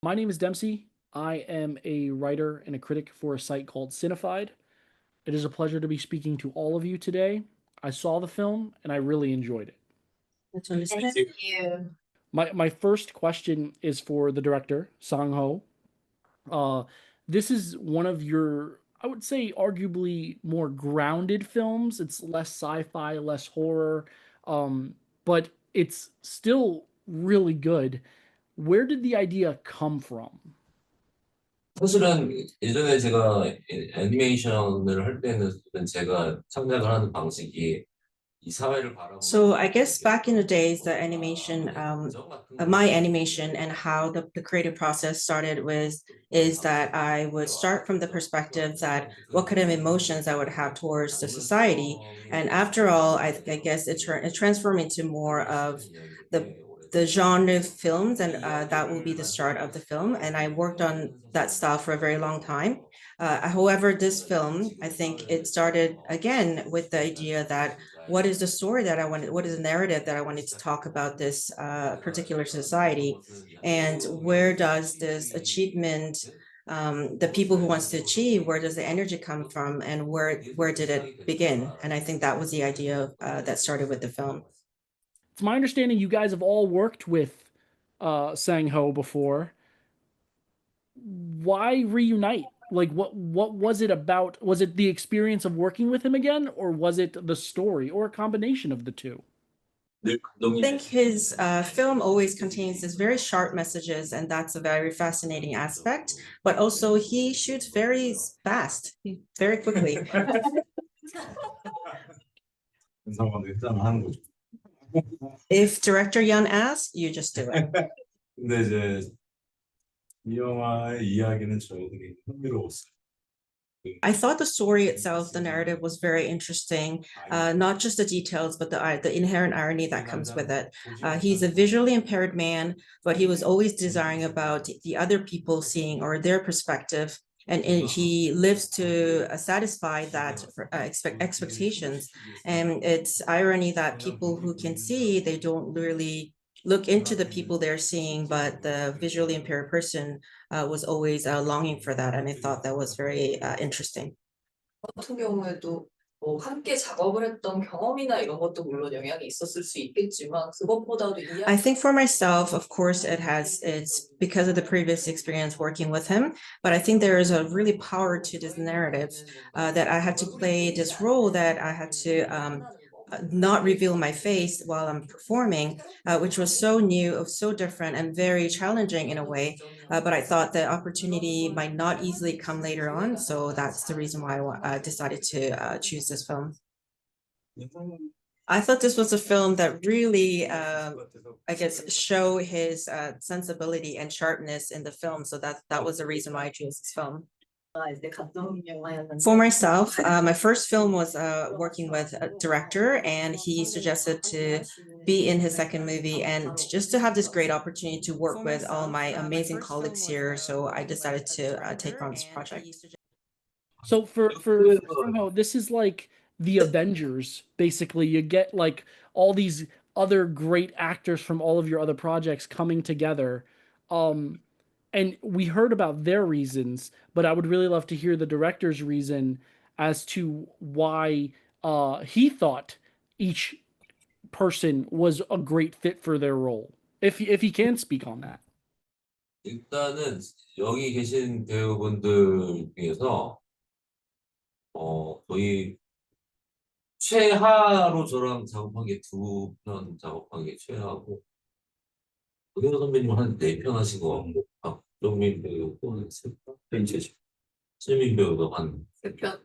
My name is Dempsey. I am a writer and a critic for a site called Cinefied. It is a pleasure to be speaking to all of you today. I saw the film and I really enjoyed it. Thank you. My first question is for the director, Sang-ho. Uh, this is one of your, I would say, arguably more grounded films. It's less sci-fi, less horror, but it's still really good. Where did the idea come from? 사실은 예전에 제가 애니메이션을 할 때는 제가 창작을 하는 방식이 이 사회를 바라보는 So I guess back in the days, the animation, my animation and how the creative process started was is that I would start from the perspective that what kind of emotions I would have towards the society, and after all, I guess it transformed into more of the genre of films, and that will be the start of the film. And I worked on that style for a very long time. However, this film, I think it started again with the idea that what is the story that I wanted, what is the narrative that I wanted to talk about this particular society, and where does this achievement, the people who wants to achieve, where does the energy come from, and where did it begin? And I think that was the idea that started with the film. It's my understanding you guys have all worked with Sang-ho before. Why reunite? Like what was it about? Was it the experience of working with him again, or was it the story, or a combination of the two? 늘 I 감동이 think his film always contains these very sharp messages, and that's a very fascinating aspect. But also, he shoots very fast, very quickly. 상황을 일단 하는 거죠. If director Yeon asks, you just do it. 근데 이제 이 영화의 이야기는 저희들이 흥미로웠어요. I thought the story itself, the narrative was very interesting, not just the details, but the inherent irony that comes with it. He's a visually impaired man, but he was always desiring about the other people seeing or their perspective. And he lives to satisfy that expectations. And it's irony that people who can see, they don't really look into the people they're seeing, but the visually impaired person was always longing for that, and I thought that was very interesting. 같은 경우에도 뭐 함께 작업을 했던 경험이나 이런 것도 물론 영향이 있었을 수 있겠지만 그것보다도 I think for myself, of course, it's because of the previous experience working with him, but I think there is a really power to this narrative that I had to play this role that I had to not reveal my face while I'm performing, which was so new, so different, and very challenging in a way. But I thought the opportunity might not easily come later on, so that's the reason why I decided to choose this film. I thought this was a film that really, I guess, show his sensibility and sharpness in the film. So that was the reason why I chose this film. For myself, my first film was working with a director, and he suggested to be in his second movie, and just to have this great opportunity to work with all my amazing colleagues here. So I decided to take on this project. So for Sang-ho, this is like the Avengers, basically. You get like all these other great actors from all of your other projects coming together. Um, and we heard about their reasons, but I would really love to hear the director's reason as to why he thought each person was a great fit for their role. If he can speak on that. 일단은 여기 계신 배우분들 중에서 거의 최하로 저랑 작업한 게 두 편 작업한 게 최하고 고경 선배님 한 네 편 하신 것 같고 박정민 배우도 한 세 편, 최민 배우도 한 세 편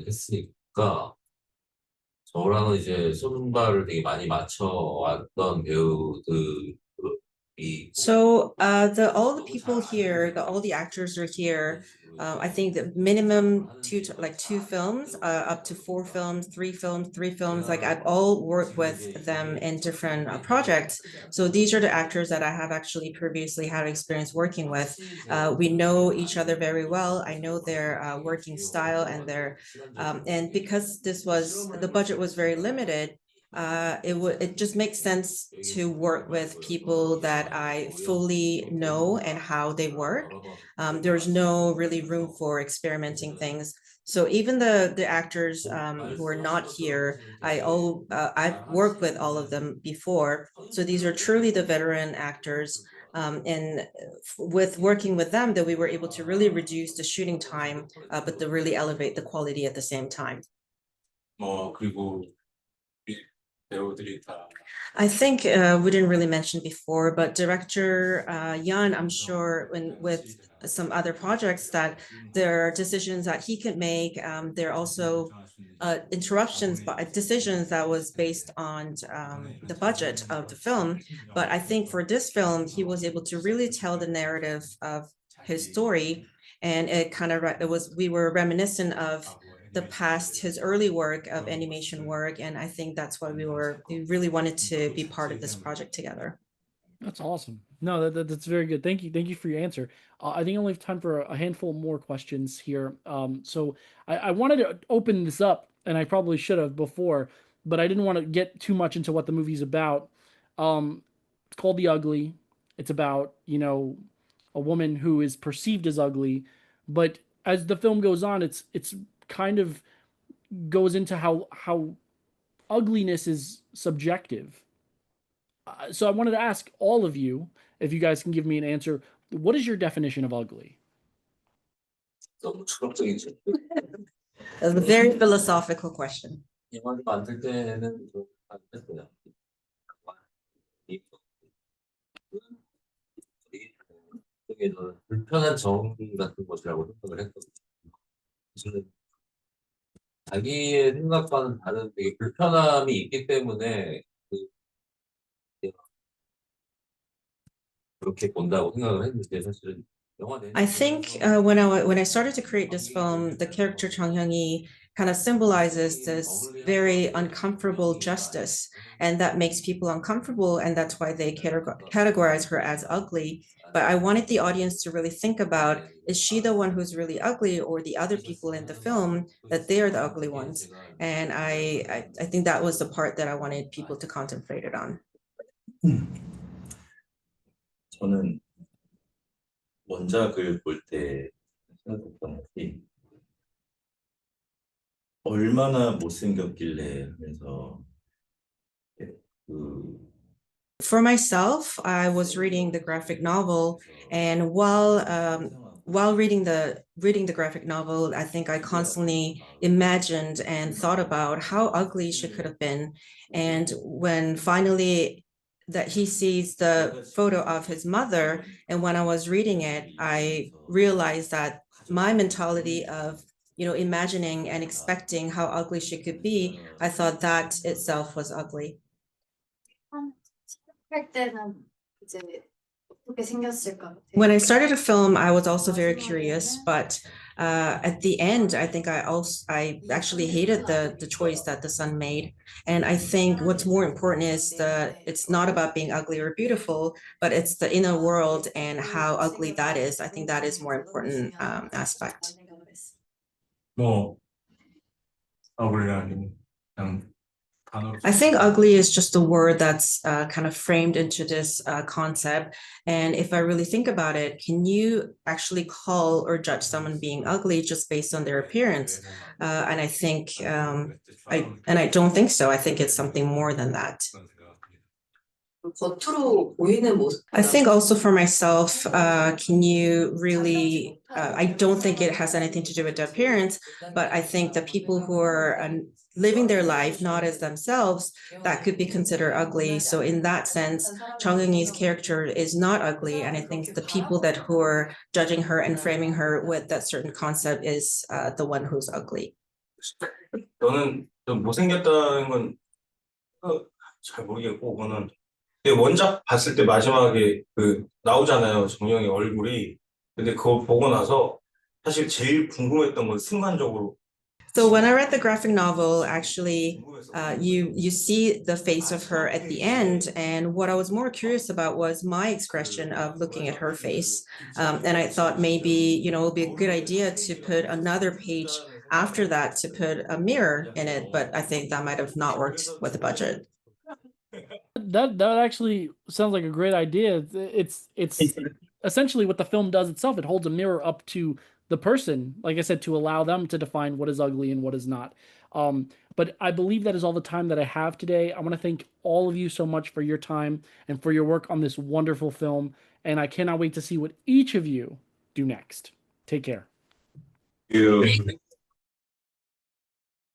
했으니까 저랑은 이제 손발을 되게 많이 맞춰왔던 배우들이 So all the people here, all the actors are here. I think the minimum two films, up to four films, three films, three films. Like I've all worked with them in different projects. So these are the actors that I have actually previously had experience working with. We know each other very well. I know their working style and their and because the budget was very limited. it just makes sense to work with people that I fully know and how they work. There's no really room for experimenting things. So even the actors who are not here, I've worked with all of them before. So these are truly the veteran actors. And with working with them, that we were able to really reduce the shooting time, but to really elevate the quality at the same time. 그리고 배우들이 다 I think we didn't really mention before, but director Yeon, I'm sure with some other projects that there are decisions that he could make. There are also interruptions, but decisions that was based on the budget of the film. But I think for this film, he was able to really tell the narrative of his story, and we were reminiscent of the past, his early work of animation work, and I think that's why we really wanted to be part of this project together. That's awesome. No, that's very good. Thank you for your answer. I think I only have time for a handful more questions here. So I wanted to open this up, and I probably should have before, but I didn't want to get too much into what the movie's about. It's called The Ugly. It's about, a woman who is perceived as ugly, but as the film goes on, it's kind of goes into how ugliness is subjective. So I wanted to ask all of you, if you guys can give me an answer, what is your definition of ugly? 너무 철학적이죠. That's a very philosophical question. 영화를 만들 때는 좀 안됐어요. 저는 불편한 점 같은 것이라고 생각을 했거든요. 저는 자기의 생각과는 다른 되게 불편함이 있기 때문에 그렇게 본다고 생각을 했는데 사실은 I think when I started to create this film, the character Chung Hyung-hee kind of symbolizes this very uncomfortable justice, and that makes people uncomfortable, and that's why they categorize her as ugly. But I wanted the audience to really think about, is she the one who's really ugly, or the other people in the film that they are the ugly ones? And I think that was the part that I wanted people to contemplate it on. 저는 원작을 볼 때 생각했던 것이 얼마나 못생겼길래 하면서 For myself, I was reading the graphic novel, and while reading the graphic novel, I think I constantly imagined and thought about how ugly she could have been. And when finally that he sees the photo of his mother, and when I was reading it, I realized that my mentality of imagining and expecting how ugly she could be, I thought that itself was ugly. 할 때는 이제 어떻게 생겼을까? When I started to film, I was also very curious, but at the end, I think I actually hated the choice that the son made. And I think what's more important is it's not about being ugly or beautiful, but it's the inner world and how ugly that is. I think that is more important aspect. 뭐 ugly라는 그냥 I think ugly is just a word that's kind of framed into this concept. And if I really think about it, can you actually call or judge someone being ugly just based on their appearance? And I think, I don't think so. I think it's something more than that. 겉으로 보이는 모습. I think also for myself, can you really, I don't think it has anything to do with the appearance, but I think the people who are living their life not as themselves, that could be considered ugly. So in that sense, Chung Eun-hee's character is not ugly, and I think the people who are judging her and framing her with that certain concept is the one who's ugly. 저는 좀 못생겼다는 건 잘 모르겠고, 그거는 원작 봤을 때 마지막에 나오잖아요, 정영이 얼굴이. 근데 그거 보고 나서 사실 제일 궁금했던 건 순간적으로. So when I read the graphic novel, actually, you see the face of her at the end, and what I was more curious about was my expression of looking at her face. And I thought maybe it would be a good idea to put another page after that to put a mirror in it, but I think that might have not worked with the budget. That actually sounds like a great idea. It's essentially what the film does itself. It holds a mirror up to the person, like I said, to allow them to define what is ugly and what is not. But I believe that is all the time that I have today. I want to thank all of you so much for your time and for your work on this wonderful film. And I cannot wait to see what each of you do next. Take care. You.